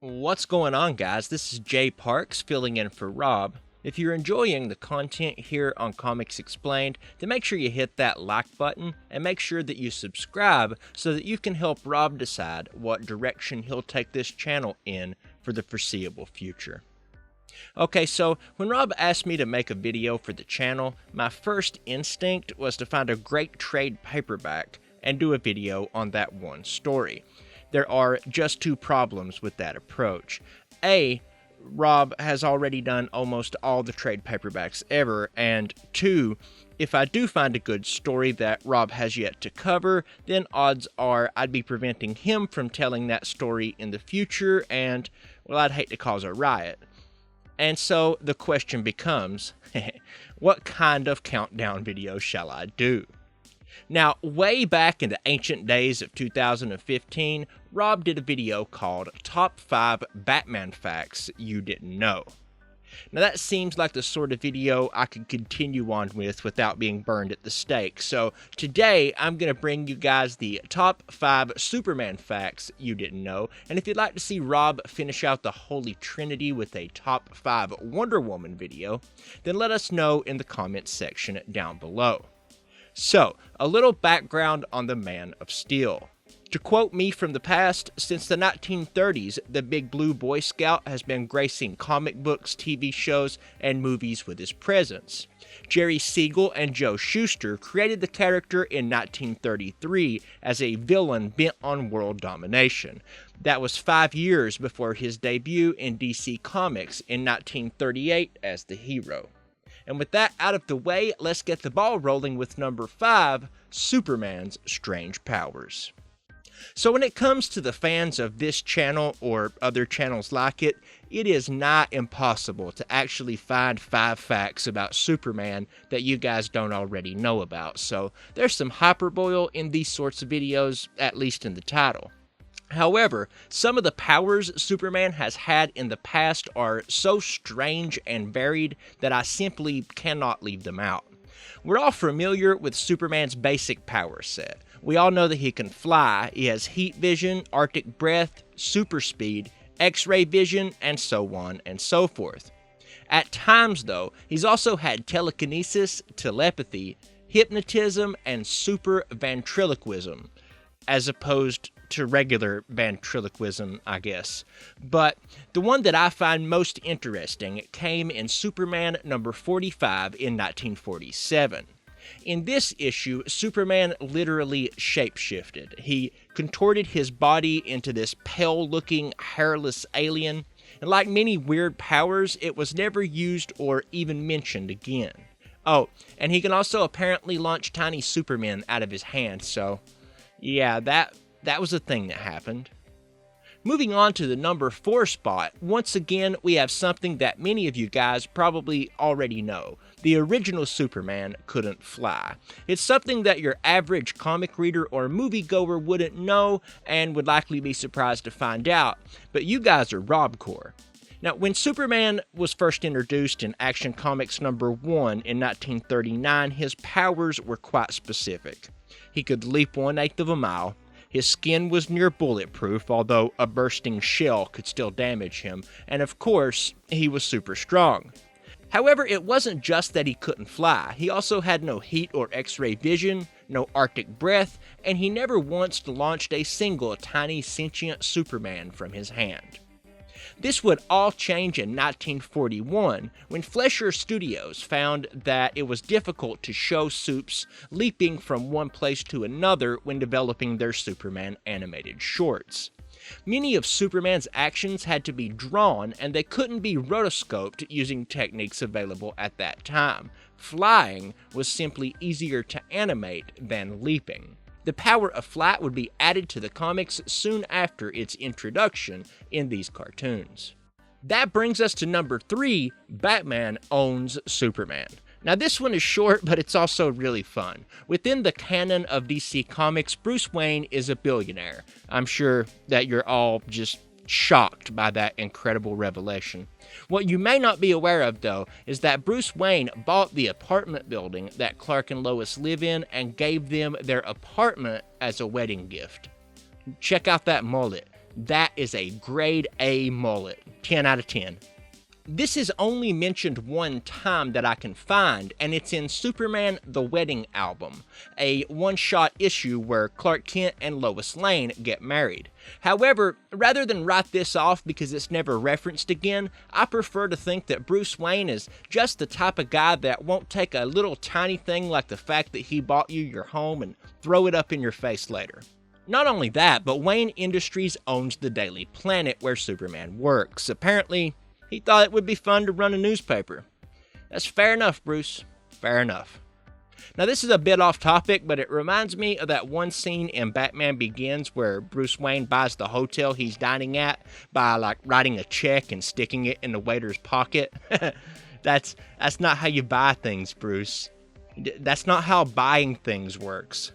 What's going on, guys? This is Jay Parks filling in for Rob. If you're enjoying the content here on Comics Explained, then make sure you hit that like button and make sure that you subscribe so that you can help Rob decide what direction he'll take this channel in for the foreseeable future. Okay, so when Rob asked me to make a video for the channel, my first instinct was to find a great trade paperback and do a video on that one story. There are just two problems with that approach. A, Rob has already done almost all the trade paperbacks ever, and two, if I do find a good story that Rob has yet to cover, then odds are I'd be preventing him from telling that story in the future, and, well, I'd hate to cause a riot. And so the question becomes, what kind of countdown video shall I do? Now, way back in the ancient days of 2015, Rob did a video called Top 5 Batman Facts You Didn't Know. Now that seems like the sort of video I could continue on with without being burned at the stake, so today I'm going to bring you guys the Top 5 Superman Facts You Didn't Know, and if you'd like to see Rob finish out the Holy Trinity with a Top 5 Wonder Woman video, then let us know in the comments section down below. So, a little background on the Man of Steel. To quote me from the past, since the 1930s, the Big Blue Boy Scout has been gracing comic books, TV shows, and movies with his presence. Jerry Siegel and Joe Shuster created the character in 1933 as a villain bent on world domination. That was 5 years before his debut in DC Comics in 1938 as the hero. And with that out of the way, let's get the ball rolling with number 5, Superman's Strange Powers. So when it comes to the fans of this channel or other channels like it, it is not impossible to actually find 5 facts about Superman that you guys don't already know about. So there's some hyperbole in these sorts of videos, at least in the title. However, some of the powers Superman has had in the past are so strange and varied that I simply cannot leave them out. We're all familiar with Superman's basic power set. We all know that he can fly, he has heat vision, arctic breath, super speed, X-ray vision, and so on and so forth. At times, though, he's also had telekinesis, telepathy, hypnotism, and super ventriloquism, as opposed to regular ventriloquism, I guess. But the one that I find most interesting came in Superman number 45 in 1947. In this issue, Superman literally shapeshifted. He contorted his body into this pale-looking, hairless alien, and like many weird powers, it was never used or even mentioned again. Oh, and he can also apparently launch tiny Supermen out of his hand, so yeah, that was a thing that happened. Moving on to the number 4 spot, once again we have something that many of you guys probably already know. The original Superman couldn't fly. It's something that your average comic reader or moviegoer wouldn't know and would likely be surprised to find out, but you guys are Robcore. Now, when Superman was first introduced in Action Comics number 1 in 1939, his powers were quite specific. He could leap 1/8 of a mile. His skin was near bulletproof, although a bursting shell could still damage him, and of course, he was super strong. However, it wasn't just that he couldn't fly. He also had no heat or X-ray vision, no arctic breath, and he never once launched a single tiny sentient Superman from his hand. This would all change in 1941 when Fleischer Studios found that it was difficult to show Supes leaping from one place to another when developing their Superman animated shorts. Many of Superman's actions had to be drawn and they couldn't be rotoscoped using techniques available at that time. Flying was simply easier to animate than leaping. The power of flight would be added to the comics soon after its introduction in these cartoons. That brings us to number 3, Batman Owns Superman. Now this one is short, but it's also really fun. Within the canon of DC Comics, Bruce Wayne is a billionaire. I'm sure that you're all just shocked by that incredible revelation. What you may not be aware of, though, is that Bruce Wayne bought the apartment building that Clark and Lois live in and gave them their apartment as a wedding gift. Check out that mullet. That is a grade A mullet. 10 out of 10. This is only mentioned one time that I can find, and it's in Superman The Wedding Album, a one-shot issue where Clark Kent and Lois Lane get married. However, rather than write this off because it's never referenced again, I prefer to think that Bruce Wayne is just the type of guy that won't take a little tiny thing like the fact that he bought you your home and throw it up in your face later. Not only that, but Wayne Industries owns the Daily Planet where Superman works. Apparently, he thought it would be fun to run a newspaper. That's fair enough, Bruce. Fair enough. Now, this is a bit off topic, but it reminds me of that one scene in Batman Begins where Bruce Wayne buys the hotel he's dining at by, writing a check and sticking it in the waiter's pocket. That's not how you buy things, Bruce. That's not how buying things works.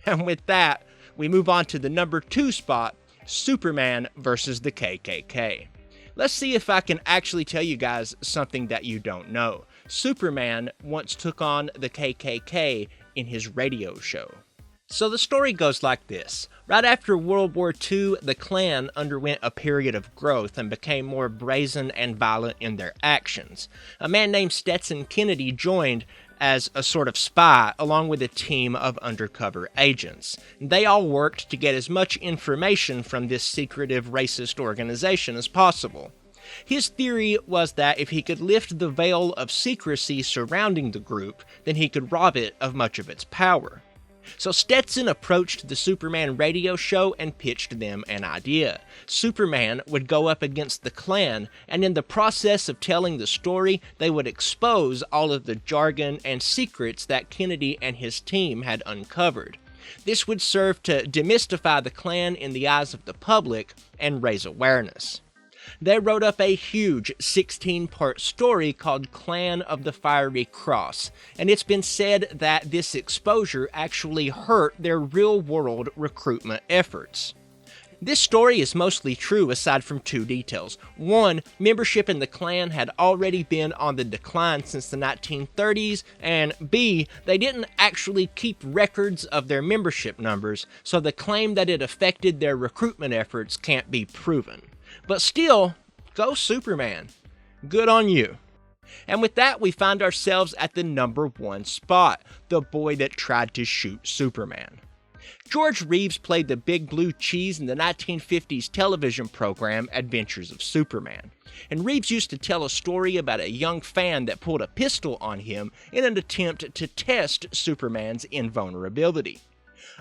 And with that, we move on to the number 2 spot, Superman versus the KKK. Let's see if I can actually tell you guys something that you don't know. Superman once took on the KKK in his radio show. So the story goes like this. Right after World War II, the Klan underwent a period of growth and became more brazen and violent in their actions. A man named Stetson Kennedy joined as a sort of spy along with a team of undercover agents. They all worked to get as much information from this secretive racist organization as possible. His theory was that if he could lift the veil of secrecy surrounding the group, then he could rob it of much of its power. So Stetson approached the Superman radio show and pitched them an idea. Superman would go up against the Klan, and in the process of telling the story, they would expose all of the jargon and secrets that Kennedy and his team had uncovered. This would serve to demystify the Klan in the eyes of the public and raise awareness. They wrote up a huge 16-part story called Clan of the Fiery Cross, and it's been said that this exposure actually hurt their real-world recruitment efforts. This story is mostly true aside from 2 details. One, membership in the Klan had already been on the decline since the 1930s, and B, they didn't actually keep records of their membership numbers, so the claim that it affected their recruitment efforts can't be proven. But still, go Superman. Good on you. And with that, we find ourselves at the number 1 spot, the boy that tried to shoot Superman. George Reeves played the big blue cheese in the 1950s television program Adventures of Superman. And Reeves used to tell a story about a young fan that pulled a pistol on him in an attempt to test Superman's invulnerability.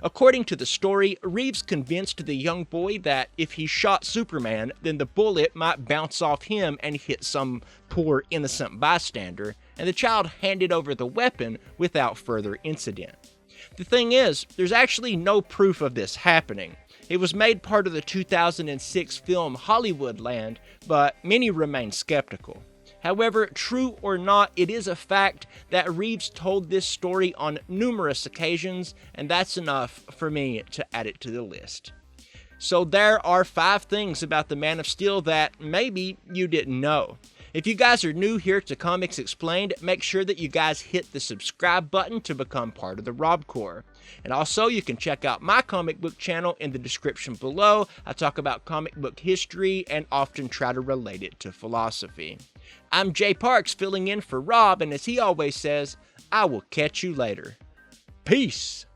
According to the story, Reeves convinced the young boy that if he shot Superman, then the bullet might bounce off him and hit some poor innocent bystander, and the child handed over the weapon without further incident. The thing is, there's actually no proof of this happening. It was made part of the 2006 film Hollywoodland, but many remain skeptical. However, true or not, it is a fact that Reeves told this story on numerous occasions, and that's enough for me to add it to the list. So there are 5 things about the Man of Steel that maybe you didn't know. If you guys are new here to Comics Explained, make sure that you guys hit the subscribe button to become part of the Rob Corps. And also, you can check out my comic book channel in the description below. I talk about comic book history and often try to relate it to philosophy. I'm Jay Parks filling in for Rob, and as he always says, I will catch you later. Peace.